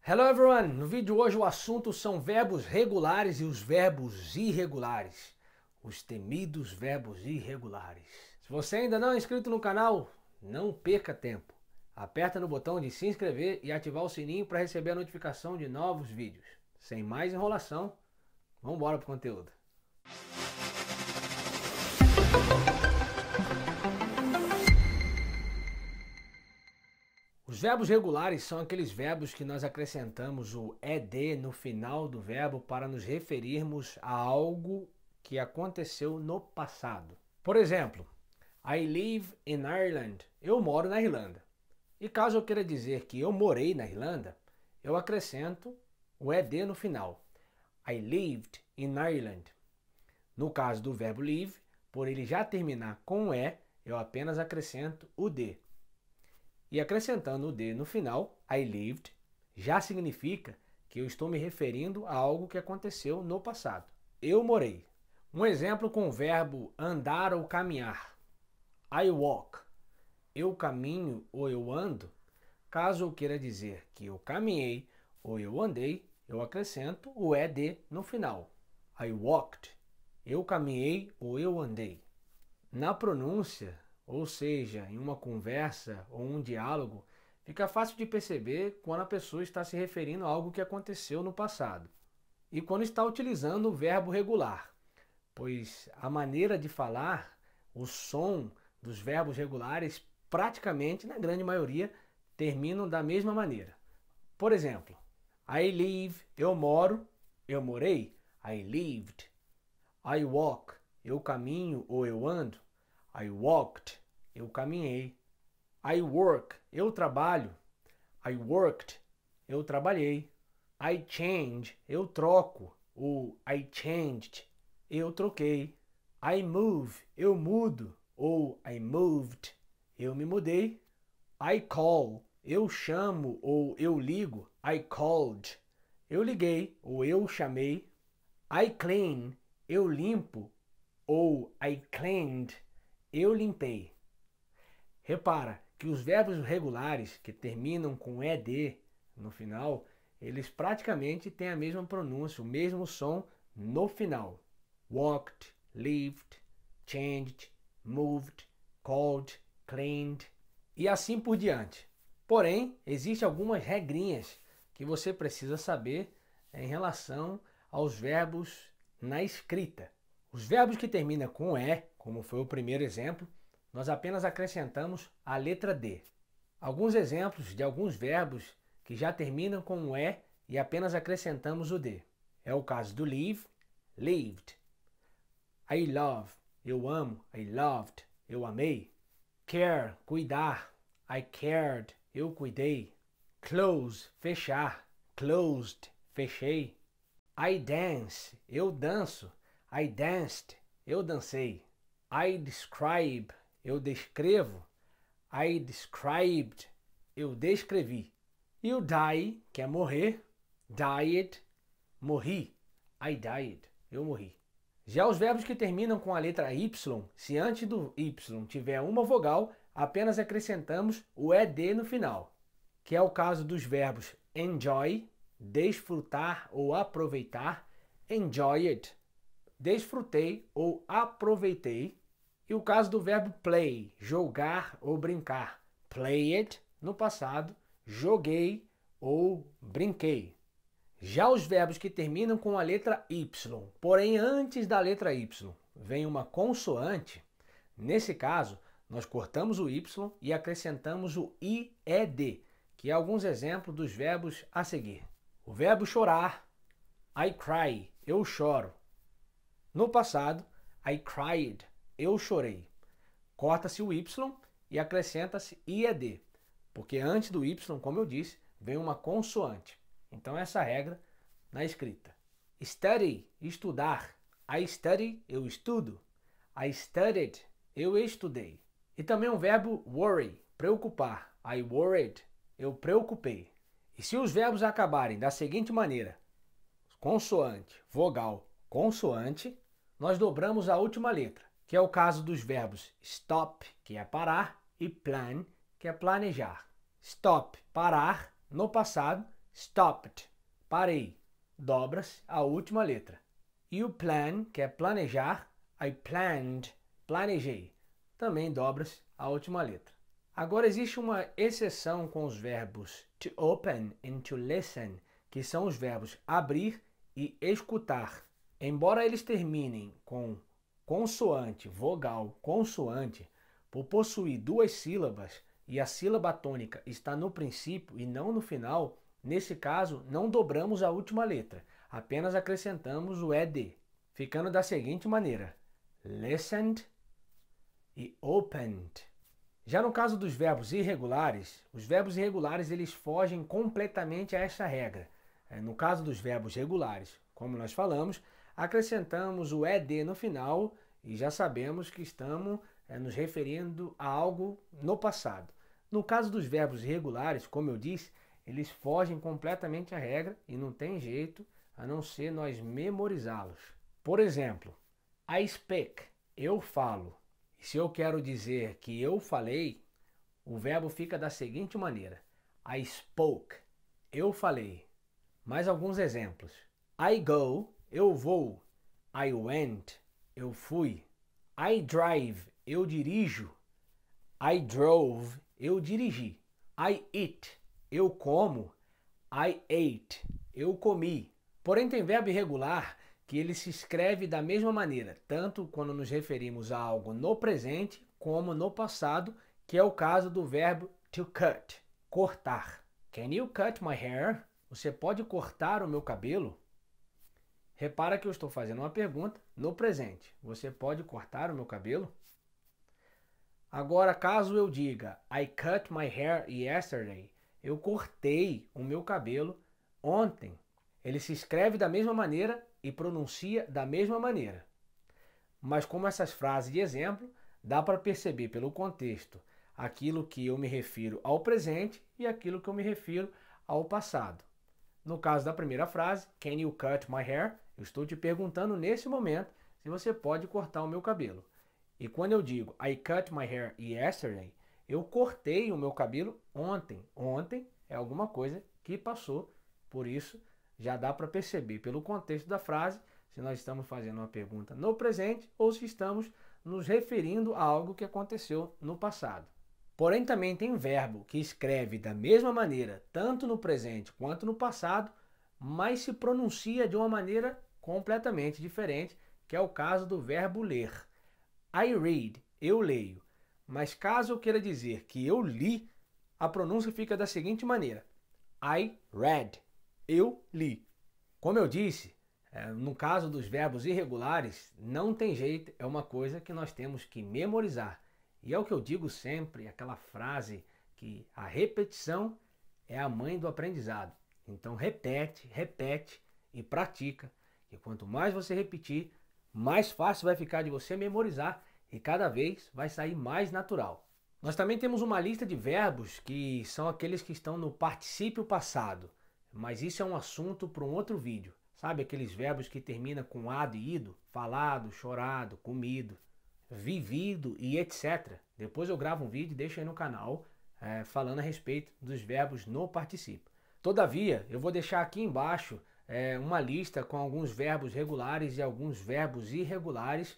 Hello everyone! No vídeo de hoje o assunto são verbos regulares e os verbos irregulares. Os temidos verbos irregulares. Se você ainda não é inscrito no canal, não perca tempo. Aperta no botão de se inscrever e ativar o sininho para receber a notificação de novos vídeos. Sem mais enrolação, vamos embora pro conteúdo. Os verbos regulares são aqueles verbos que nós acrescentamos o ed no final do verbo para nos referirmos a algo que aconteceu no passado. Por exemplo, I live in Ireland. Eu moro na Irlanda. E caso eu queira dizer que eu morei na Irlanda, eu acrescento o ed no final. I lived in Ireland. No caso do verbo live, por ele já terminar com e, eu apenas acrescento o d. E acrescentando o d no final, I lived, já significa que eu estou me referindo a algo que aconteceu no passado. Eu morei. Um exemplo com o verbo andar ou caminhar. I walk. Eu caminho ou eu ando. Caso eu queira dizer que eu caminhei ou eu andei, eu acrescento o ed no final. I walked. Eu caminhei ou eu andei. Na pronúncia, ou seja, em uma conversa ou um diálogo, fica fácil de perceber quando a pessoa está se referindo a algo que aconteceu no passado e quando está utilizando o verbo regular, pois a maneira de falar, o som dos verbos regulares, praticamente, na grande maioria, terminam da mesma maneira. Por exemplo, I live, eu moro, eu morei, I lived. I walk, eu caminho ou eu ando, I walked, eu caminhei. I work, eu trabalho. I worked, eu trabalhei. I change, eu troco. Ou I changed, eu troquei. I move, eu mudo. Ou I moved, eu me mudei. I call, eu chamo ou eu ligo. I called, eu liguei ou eu chamei. I clean, eu limpo. Ou I cleaned, eu limpei. Repara que os verbos regulares que terminam com ed no final, eles praticamente têm a mesma pronúncia, o mesmo som no final. Walked, lived, changed, moved, called, cleaned e assim por diante. Porém, existem algumas regrinhas que você precisa saber em relação aos verbos na escrita. Os verbos que terminam com e, como foi o primeiro exemplo, nós apenas acrescentamos a letra D. Alguns exemplos de alguns verbos que já terminam com o e apenas acrescentamos o D. É o caso do live, lived. I love, eu amo, I loved, eu amei. Care, cuidar, I cared, eu cuidei. Close, fechar, closed, fechei. I dance, eu danço, I danced, eu dancei. I describe, eu descrevo. I described, eu descrevi. E o die, que é morrer, died, morri. I died, eu morri. Já os verbos que terminam com a letra Y, se antes do Y tiver uma vogal, apenas acrescentamos o ed no final, que é o caso dos verbos enjoy, desfrutar ou aproveitar, enjoyed, desfrutei ou aproveitei. E o caso do verbo play, jogar ou brincar, played no passado, joguei ou brinquei. Já os verbos que terminam com a letra Y, porém antes da letra Y vem uma consoante, nesse caso nós cortamos o Y e acrescentamos o IED, que é alguns exemplos dos verbos a seguir. O verbo chorar, I cry, eu choro. No passado, I cried, eu chorei. Corta-se o Y e acrescenta-se IED, porque antes do Y, como eu disse, vem uma consoante. Então essa regra na escrita. Study, estudar. I study, eu estudo. I studied, eu estudei. E também o verbo worry, preocupar. I worried, eu preocupei. E se os verbos acabarem da seguinte maneira, consoante, vogal, consoante, nós dobramos a última letra, que é o caso dos verbos stop, que é parar, e plan, que é planejar. Stop, parar, no passado, Stopped, parei, dobra-se a última letra. You plan, que é planejar, I planned, planejei, também dobra-se a última letra. Agora existe uma exceção com os verbos to open e to listen, que são os verbos abrir e escutar. Embora eles terminem com consoante, vogal, consoante, por possuir duas sílabas e a sílaba tônica está no princípio e não no final, nesse caso não dobramos a última letra, apenas acrescentamos o ED, ficando da seguinte maneira: listened e opened. Já no caso dos verbos irregulares, os verbos irregulares eles fogem completamente a essa regra. No caso dos verbos regulares, como nós falamos, acrescentamos o ED no final e já sabemos que estamos nos referindo a algo no passado. No caso dos verbos irregulares, como eu disse, eles fogem completamente à regra e não tem jeito a não ser nós memorizá-los. Por exemplo, I speak, eu falo. E se eu quero dizer que eu falei, o verbo fica da seguinte maneira: I spoke, eu falei. Mais alguns exemplos. I go, eu vou. I went, eu fui. I drive, eu dirijo. I drove, eu dirigi. I eat, eu como. I ate, eu comi. Porém tem verbo irregular que ele se escreve da mesma maneira, tanto quando nos referimos a algo no presente como no passado, que é o caso do verbo to cut, cortar. Can you cut my hair? Você pode cortar o meu cabelo? Repara que eu estou fazendo uma pergunta no presente. Você pode cortar o meu cabelo? Agora, caso eu diga I cut my hair yesterday, eu cortei o meu cabelo ontem. Ele se escreve da mesma maneira e pronuncia da mesma maneira. Mas como essas frases de exemplo, dá para perceber pelo contexto aquilo que eu me refiro ao presente e aquilo que eu me refiro ao passado. No caso da primeira frase, Can you cut my hair? Eu estou te perguntando nesse momento se você pode cortar o meu cabelo. E quando eu digo I cut my hair yesterday, eu cortei o meu cabelo ontem. Ontem é alguma coisa que passou, por isso já dá para perceber pelo contexto da frase se nós estamos fazendo uma pergunta no presente ou se estamos nos referindo a algo que aconteceu no passado. Porém, também tem verbo que escreve da mesma maneira, tanto no presente quanto no passado, mas se pronuncia de uma maneira completamente diferente, que é o caso do verbo ler. I read, eu leio. Mas caso eu queira dizer que eu li, a pronúncia fica da seguinte maneira: I read, eu li. Como eu disse, no caso dos verbos irregulares, não tem jeito, é uma coisa que nós temos que memorizar. E é o que eu digo sempre, aquela frase que a repetição é a mãe do aprendizado. Então repete, repete e pratica. E quanto mais você repetir, mais fácil vai ficar de você memorizar e cada vez vai sair mais natural. Nós também temos uma lista de verbos que são aqueles que estão no particípio passado. Mas isso é um assunto para um outro vídeo. Sabe aqueles verbos que terminam com ado e ido? Falado, chorado, comido, vivido e etc. Depois eu gravo um vídeo e deixo aí no canal falando a respeito dos verbos no particípio. Todavia, eu vou deixar aqui embaixo uma lista com alguns verbos regulares e alguns verbos irregulares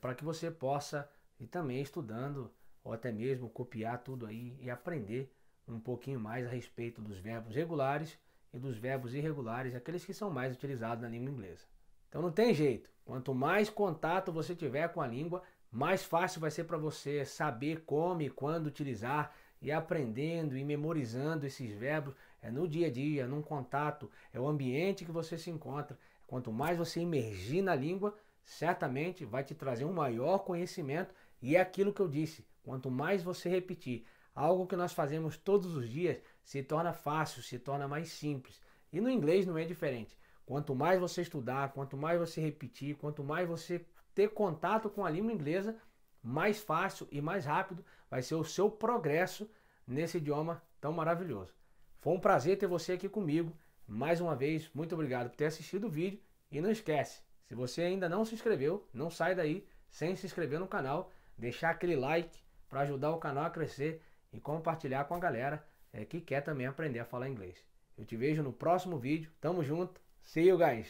para que você possa ir também estudando ou até mesmo copiar tudo aí e aprender um pouquinho mais a respeito dos verbos regulares e dos verbos irregulares, aqueles que são mais utilizados na língua inglesa. Então não tem jeito, quanto mais contato você tiver com a língua, mais fácil vai ser para você saber como e quando utilizar e aprendendo e memorizando esses verbos no dia a dia, num contato, é o ambiente que você se encontra. Quanto mais você imergir na língua, certamente vai te trazer um maior conhecimento e é aquilo que eu disse, quanto mais você repetir, algo que nós fazemos todos os dias se torna fácil, se torna mais simples. E no inglês não é diferente. Quanto mais você estudar, quanto mais você repetir, quanto mais você ter contato com a língua inglesa, mais fácil e mais rápido vai ser o seu progresso nesse idioma tão maravilhoso. Foi um prazer ter você aqui comigo. Mais uma vez, muito obrigado por ter assistido o vídeo. E não esquece, se você ainda não se inscreveu, não sai daí sem se inscrever no canal, deixar aquele like para ajudar o canal a crescer e compartilhar com a galera que quer também aprender a falar inglês. Eu te vejo no próximo vídeo. Tamo junto. See you guys.